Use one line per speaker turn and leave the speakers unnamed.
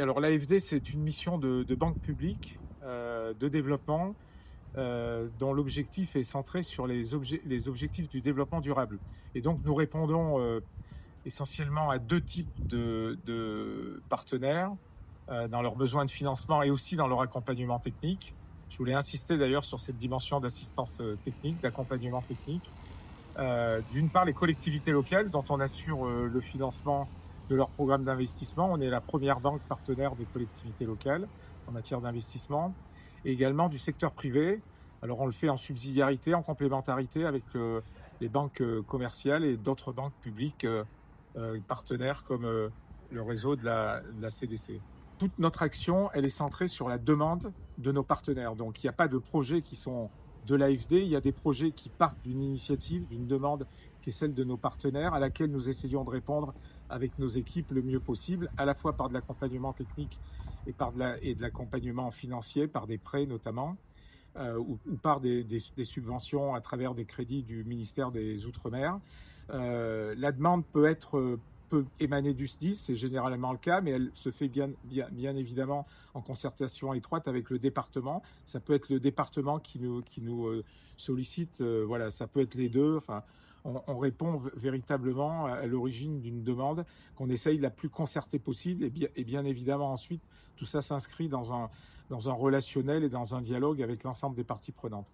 Alors l'AFD, c'est une mission de banque publique de développement dont l'objectif est centré sur les objectifs du développement durable. Et donc nous répondons essentiellement à deux types de partenaires dans leurs besoins de financement et aussi dans leur accompagnement technique. Je voulais insister d'ailleurs sur cette dimension d'assistance technique, d'accompagnement technique. D'une part, les collectivités locales dont on assure le financement de leurs programmes d'investissement. On est la première banque partenaire des collectivités locales en matière d'investissement. Et également du secteur privé. Alors on le fait en subsidiarité, en complémentarité avec les banques commerciales et d'autres banques publiques partenaires comme le réseau de la CDC. Toute notre action, elle est centrée sur la demande de nos partenaires. Donc il n'y a pas de projets qui sont de l'AFD, il y a des projets qui partent d'une initiative, d'une demande qui est celle de nos partenaires, à laquelle nous essayons de répondre avec nos équipes le mieux possible, à la fois par de l'accompagnement technique et de l'accompagnement financier, par des prêts notamment, ou par des subventions à travers des crédits du ministère des Outre-mer. La demande peut émaner du SDIS, c'est généralement le cas, mais elle se fait bien évidemment en concertation étroite avec le département. Ça peut être le département qui nous sollicite, voilà, ça peut être les deux. Enfin, on répond véritablement à l'origine d'une demande qu'on essaye la plus concertée possible. Et bien évidemment, ensuite, tout ça s'inscrit dans un relationnel et dans un dialogue avec l'ensemble des parties prenantes.